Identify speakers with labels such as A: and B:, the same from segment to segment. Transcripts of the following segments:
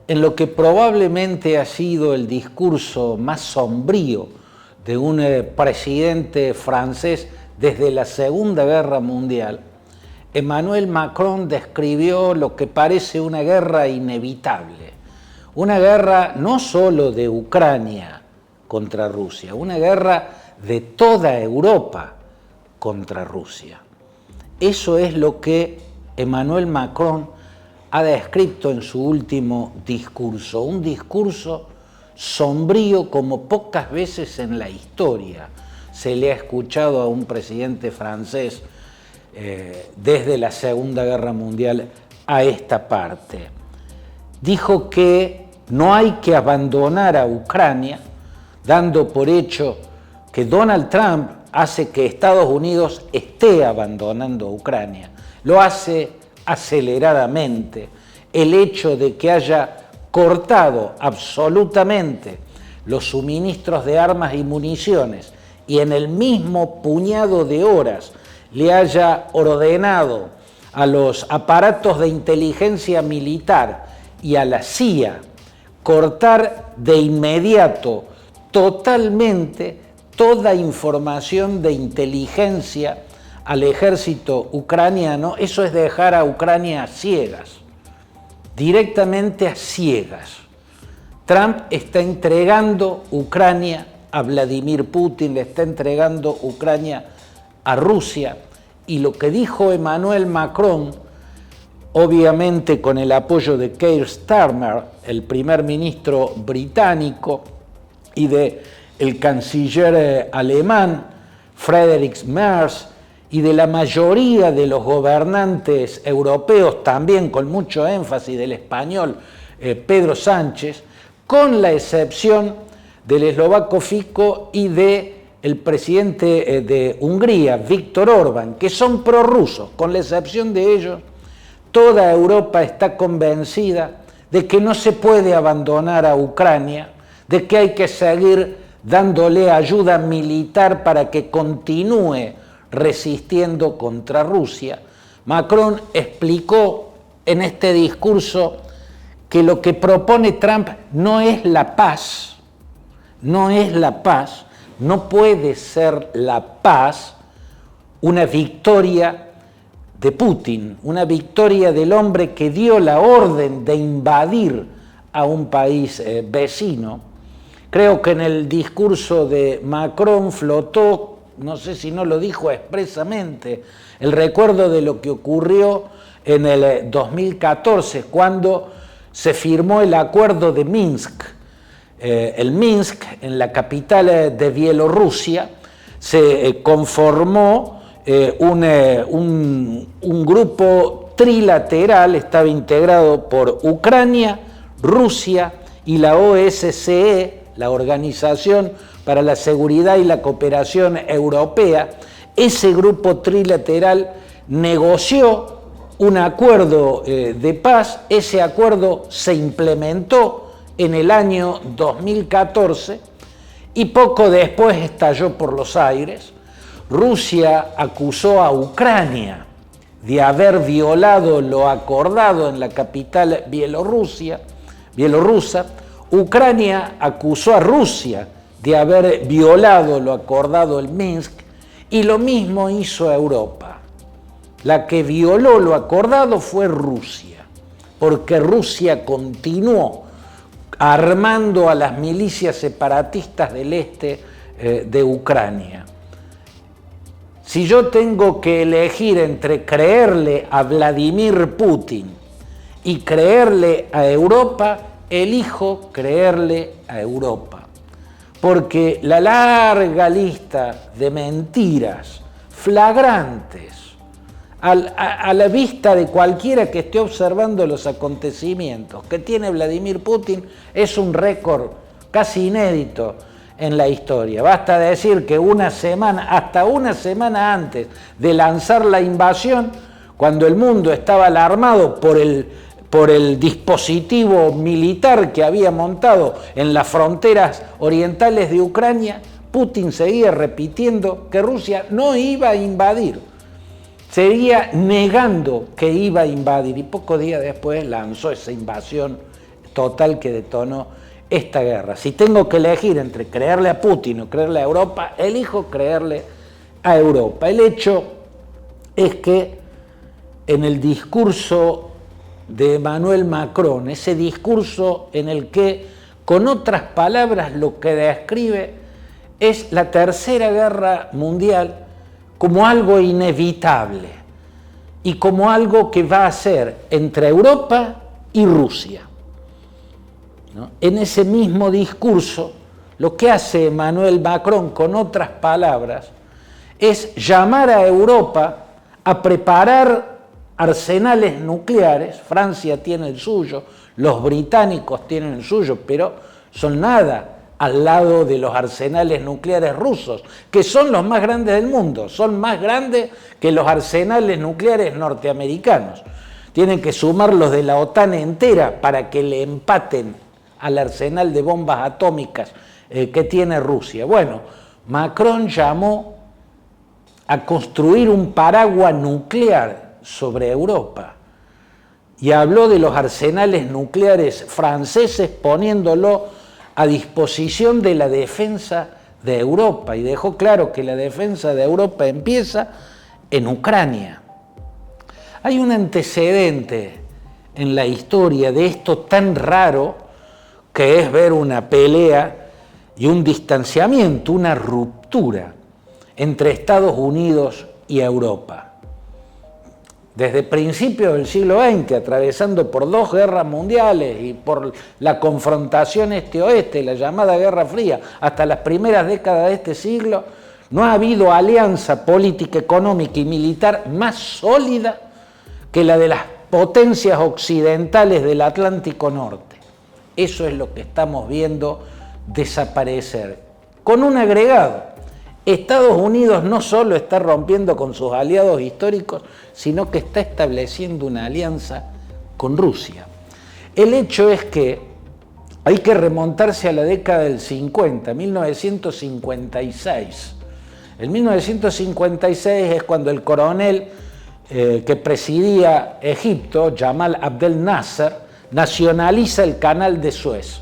A: en lo que probablemente ha sido el discurso más sombrío de un presidente francés desde la Segunda Guerra Mundial, Emmanuel Macron describió lo que parece una guerra inevitable, una guerra no solo de Ucrania contra Rusia, una guerra de toda Europa contra Rusia. Eso es lo que Emmanuel Macron ha descrito en su último discurso, un discurso sombrío como pocas veces en la historia se le ha escuchado a un presidente francés desde la Segunda Guerra Mundial a esta parte. Dijo que no hay que abandonar a Ucrania, dando por hecho que Donald Trump hace que Estados Unidos esté abandonando a Ucrania. Lo hace aceleradamente. El hecho de que haya cortado absolutamente los suministros de armas y municiones y en el mismo puñado de horas le haya ordenado a los aparatos de inteligencia militar y a la CIA cortar de inmediato totalmente toda información de inteligencia al ejército ucraniano, eso es dejar a Ucrania a ciegas, directamente a ciegas. Trump está entregando Ucrania a Vladimir Putin, le está entregando Ucrania a Rusia, y lo que dijo Emmanuel Macron, obviamente con el apoyo de Keir Starmer, el primer ministro británico, y de el canciller alemán Friedrich Merz, y de la mayoría de los gobernantes europeos, también con mucho énfasis del español Pedro Sánchez, con la excepción del eslovaco Fico y del presidente de Hungría, Viktor Orbán, que son prorrusos. Con la excepción de ellos, toda Europa está convencida de que no se puede abandonar a Ucrania, de que hay que seguir dándole ayuda militar para que continúe resistiendo contra Rusia. Macron explicó en este discurso que lo que propone Trump no es la paz, no es la paz, no puede ser la paz una victoria de Putin, una victoria del hombre que dio la orden de invadir a un país vecino. Creo que en el discurso de Macron flotó, no sé si no lo dijo expresamente, el recuerdo de lo que ocurrió en el 2014, cuando se firmó el acuerdo de Minsk. El Minsk, en la capital de Bielorrusia, se conformó un grupo trilateral, estaba integrado por Ucrania, Rusia y la OSCE, la Organización para la Seguridad y la Cooperación Europea. Ese grupo trilateral negoció un acuerdo de paz. Ese acuerdo se implementó en el año 2014 y poco después estalló por los aires. Rusia acusó a Ucrania de haber violado lo acordado en la capital bielorrusa. Ucrania acusó a Rusia de haber violado lo acordado en Minsk, y lo mismo hizo Europa. La que violó lo acordado fue Rusia, porque Rusia continuó armando a las milicias separatistas del este de Ucrania. Si yo tengo que elegir entre creerle a Vladimir Putin y creerle a Europa, elijo creerle a Europa, porque la larga lista de mentiras flagrantes a la vista de cualquiera que esté observando los acontecimientos que tiene Vladimir Putin es un récord casi inédito en la historia. Basta decir que hasta una semana antes de lanzar la invasión, cuando el mundo estaba alarmado por el dispositivo militar que había montado en las fronteras orientales de Ucrania, Putin seguía repitiendo que Rusia no iba a invadir, seguía negando que iba a invadir, y pocos días después lanzó esa invasión total que detonó esta guerra. Si tengo que elegir entre creerle a Putin o creerle a Europa, elijo creerle a Europa. El hecho es que en el discurso de Emmanuel Macron, ese discurso en el que, con otras palabras, lo que describe es la Tercera Guerra Mundial como algo inevitable y como algo que va a ser entre Europa y Rusia, ¿no? En ese mismo discurso, lo que hace Emmanuel Macron, con otras palabras, es llamar a Europa a preparar arsenales nucleares. Francia tiene el suyo, los británicos tienen el suyo, pero son nada al lado de los arsenales nucleares rusos, que son los más grandes del mundo, son más grandes que los arsenales nucleares norteamericanos. Tienen que sumar los de la OTAN entera para que le empaten al arsenal de bombas atómicas que tiene Rusia. Bueno, Macron llamó a construir un paraguas nuclear sobre Europa y habló de los arsenales nucleares franceses poniéndolo a disposición de la defensa de Europa, y dejó claro que la defensa de Europa empieza en Ucrania. Hay un antecedente en la historia de esto tan raro que es ver una pelea y un distanciamiento, una ruptura entre Estados Unidos y Europa. Desde principios del siglo XX, atravesando por 2 guerras mundiales y por la confrontación este-oeste, la llamada Guerra Fría, hasta las primeras décadas de este siglo, no ha habido alianza política, económica y militar más sólida que la de las potencias occidentales del Atlántico Norte. Eso es lo que estamos viendo desaparecer. Con un agregado: Estados Unidos no solo está rompiendo con sus aliados históricos, sino que está estableciendo una alianza con Rusia. El hecho es que hay que remontarse a la década del 50, 1956. En 1956 es cuando el coronel que presidía Egipto, Jamal Abdel Nasser, nacionaliza el canal de Suez.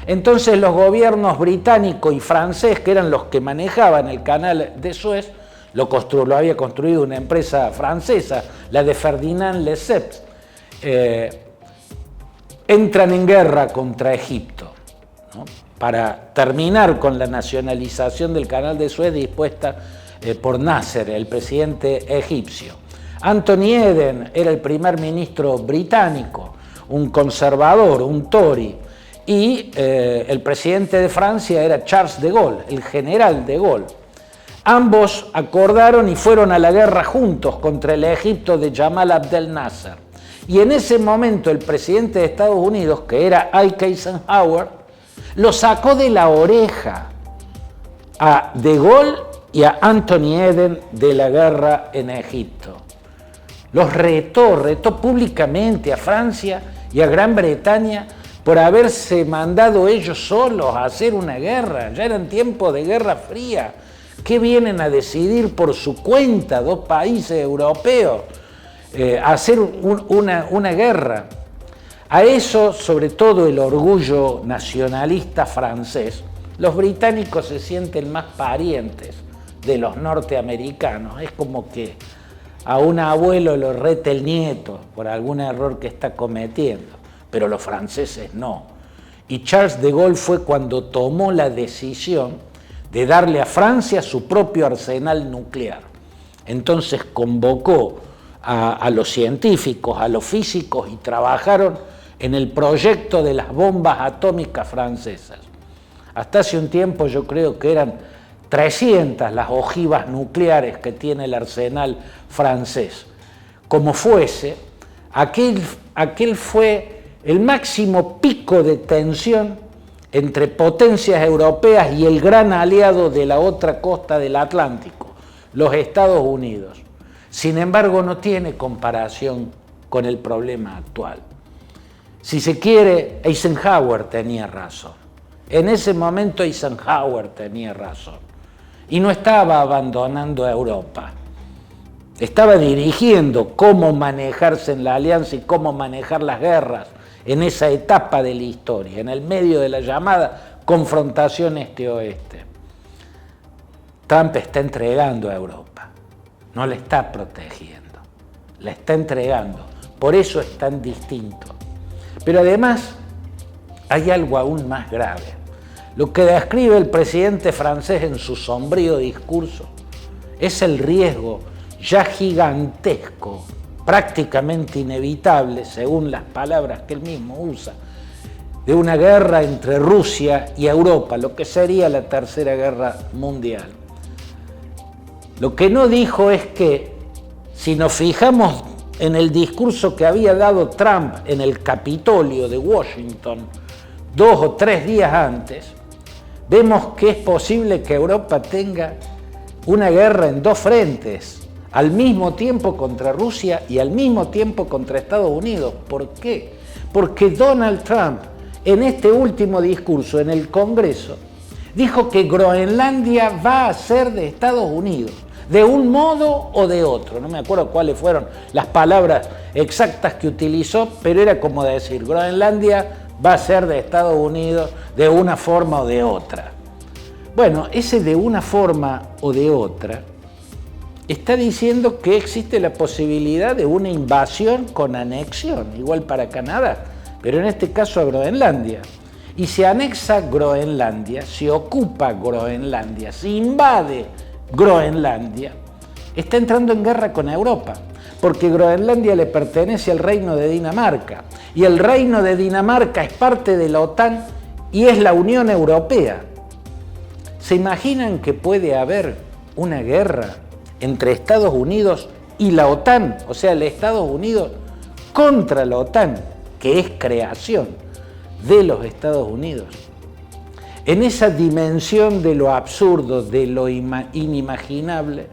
A: Entonces los gobiernos británico y francés, que eran los que manejaban el canal de Suez, lo había construido una empresa francesa, la de Ferdinand Lesseps, entran en guerra contra Egipto, ¿no?, para terminar con la nacionalización del canal de Suez dispuesta por Nasser, el presidente egipcio. Anthony Eden era el primer ministro británico, un conservador, un Tory, y el presidente de Francia era Charles de Gaulle, el general de Gaulle. Ambos acordaron y fueron a la guerra juntos contra el Egipto de Jamal Abdel Nasser. Y en ese momento el presidente de Estados Unidos, que era Ike Eisenhower, lo sacó de la oreja a de Gaulle y a Anthony Eden de la guerra en Egipto. Los retó públicamente a Francia y a Gran Bretaña por haberse mandado ellos solos a hacer una guerra. Ya eran tiempos de Guerra Fría. ¿Qué vienen a decidir por su cuenta 2 países europeos a hacer una guerra? A eso, sobre todo el orgullo nacionalista francés, los británicos se sienten más parientes de los norteamericanos. Es como que a un abuelo lo reta el nieto por algún error que está cometiendo, pero los franceses no. Y Charles de Gaulle fue cuando tomó la decisión de darle a Francia su propio arsenal nuclear. Entonces convocó a los científicos, a los físicos, y trabajaron en el proyecto de las bombas atómicas francesas. Hasta hace un tiempo yo creo que eran 300 las ojivas nucleares que tiene el arsenal francés. Como fuese, aquel fue el máximo pico de tensión entre potencias europeas y el gran aliado de la otra costa del Atlántico, los Estados Unidos. Sin embargo, no tiene comparación con el problema actual. Si se quiere, Eisenhower tenía razón. En ese momento Eisenhower tenía razón. Y no estaba abandonando a Europa. Estaba dirigiendo cómo manejarse en la alianza y cómo manejar las guerras en esa etapa de la historia, en el medio de la llamada confrontación este-oeste. Trump está entregando a Europa, no la está protegiendo, la está entregando, por eso es tan distinto. Pero además hay algo aún más grave. Lo que describe el presidente francés en su sombrío discurso es el riesgo ya gigantesco, prácticamente inevitable, según las palabras que él mismo usa, de una guerra entre Rusia y Europa, lo que sería la Tercera Guerra Mundial. Lo que no dijo es que, si nos fijamos en el discurso que había dado Trump en el Capitolio de Washington 2 o 3 días antes, vemos que es posible que Europa tenga una guerra en 2 frentes, al mismo tiempo contra Rusia y al mismo tiempo contra Estados Unidos. ¿Por qué? Porque Donald Trump, en este último discurso en el Congreso, dijo que Groenlandia va a ser de Estados Unidos, de un modo o de otro. No me acuerdo cuáles fueron las palabras exactas que utilizó, pero era como decir, Groenlandia va a ser de Estados Unidos de una forma o de otra. Bueno, ese de una forma o de otra está diciendo que existe la posibilidad de una invasión con anexión, igual para Canadá, pero en este caso a Groenlandia. Y se anexa Groenlandia, se ocupa Groenlandia, se invade Groenlandia, está entrando en guerra con Europa, porque Groenlandia le pertenece al Reino de Dinamarca, y el Reino de Dinamarca es parte de la OTAN y es la Unión Europea. ¿Se imaginan que puede haber una guerra entre Estados Unidos y la OTAN? O sea, el Estados Unidos contra la OTAN, que es creación de los Estados Unidos. En esa dimensión de lo absurdo, de lo inimaginable,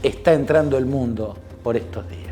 A: está entrando el mundo por estos días.